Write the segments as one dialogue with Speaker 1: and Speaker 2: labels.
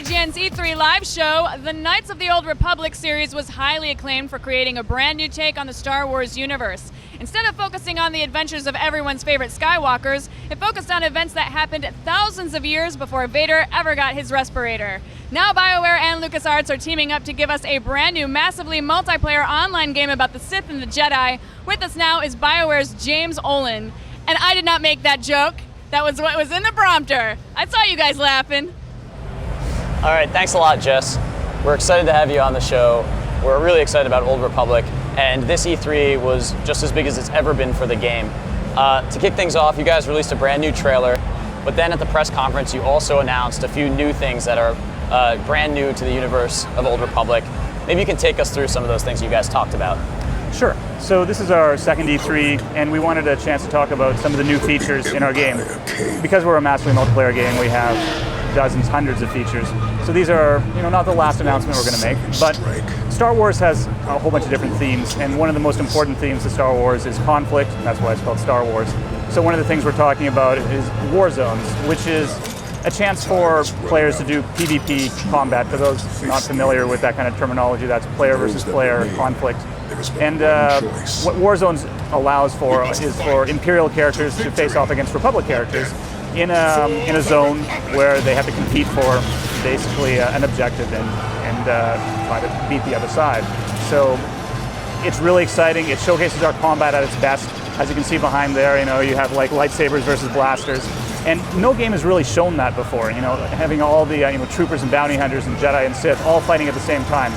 Speaker 1: IGN's E3 live show, the Knights of the Old Republic series was highly acclaimed for creating a brand new take on the Star Wars universe. Instead of focusing on the adventures of everyone's favorite Skywalkers, it focused on events that happened thousands of years before Vader ever got his respirator. Now BioWare and LucasArts are teaming up to give us a brand new, massively multiplayer online game about the Sith and the Jedi. With us now is BioWare's James Olin. And I did not make that joke. That was what was in the prompter. I saw you guys laughing.
Speaker 2: All right, thanks a lot, Jess. We're excited to have you on the show. We're really excited about Old Republic, and this E3 was just as big as it's ever been for the game. To kick things off, you guys released a brand new trailer, but then at the press conference, you also announced a few new things that are brand new to the universe of Old Republic. Maybe you can take us through some of those things you guys talked about.
Speaker 3: Sure. So this is our second E3, and we wanted a chance to talk about some of the new features in our game. Because we're a massively multiplayer game, we have dozens, hundreds of features. So these are, not the last announcement we're going to make, but Star Wars has a whole bunch of different themes, and one of the most important themes to Star Wars is conflict. That's why it's called Star Wars. So one of the things we're talking about is war zones, which is a chance for players to do PvP combat. For those not familiar with that kind of terminology, that's player versus player conflict. And what Warzones allows for is for Imperial characters to face off against Republic characters in a zone where they have to compete for basically an objective and try to beat the other side. So it's really exciting. It showcases our combat at its best. As you can see behind there, you have like lightsabers versus blasters. And no game has really shown that before, having all the troopers and bounty hunters and Jedi and Sith all fighting at the same time.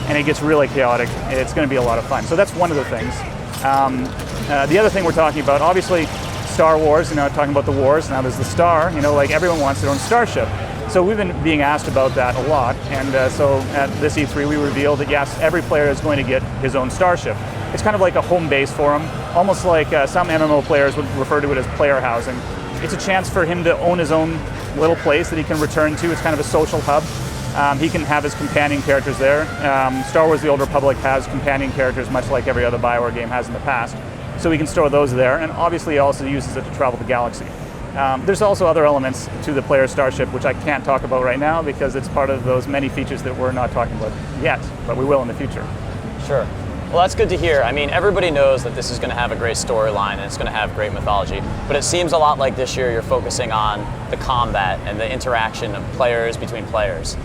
Speaker 3: And it gets really chaotic. It's going to be a lot of fun. So that's one of the things. The other thing we're talking about, obviously, Star Wars, talking about the wars. Now there's the Star, like everyone wants their own starship. So we've been being asked about that a lot. And so at this E3, we revealed that yes, every player is going to get his own starship. It's kind of like a home base for him, almost like some MMO players would refer to it as player housing. It's a chance for him to own his own little place that he can return to. It's kind of a social hub. He can have his companion characters there. Star Wars The Old Republic has companion characters much like every other BioWare game has in the past. So we can store those there, and obviously he also uses it to travel the galaxy. There's also other elements to the player starship which I can't talk about right now because it's part of those many features that we're not talking about yet, but we will in the future.
Speaker 2: Sure. Well, that's good to hear. I mean, everybody knows that this is going to have a great storyline and it's going to have great mythology, but it seems a lot like this year you're focusing on the combat and the interaction of players between players.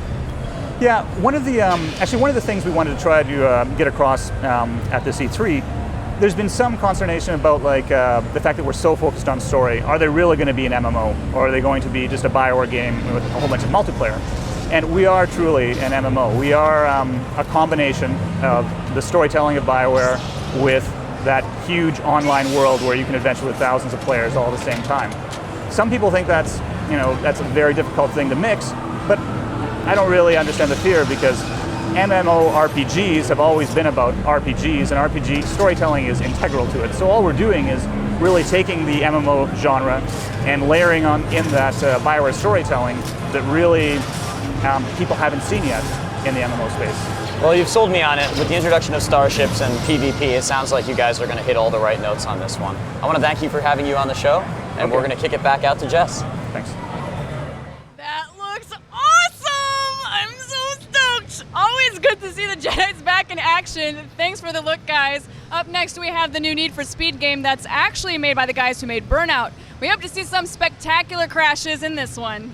Speaker 3: Yeah, one of the things we wanted to try to get across at this E3, there's been some consternation about the fact that we're so focused on story. Are they really going to be an MMO, or are they going to be just a BioWare game with a whole bunch of multiplayer? And we are truly an MMO. We are a combination of the storytelling of BioWare with that huge online world where you can adventure with thousands of players all at the same time. Some people think that's a very difficult thing to mix, but I don't really understand the fear because MMORPGs have always been about RPGs, and RPG storytelling is integral to it. So all we're doing is really taking the MMO genre and layering in that BioWare storytelling that really people haven't seen yet in the MMO space.
Speaker 2: Well, you've sold me on it. With the introduction of starships and PvP, it sounds like you guys are going to hit all the right notes on this one. I want to thank you for having you on the show, and we're going to kick it back out to Jess.
Speaker 3: Thanks.
Speaker 1: That looks awesome! I'm so stoked! Always good to see the Jedi's back in action. Thanks for the look, guys. Up next, we have the new Need for Speed game that's actually made by the guys who made Burnout. We hope to see some spectacular crashes in this one.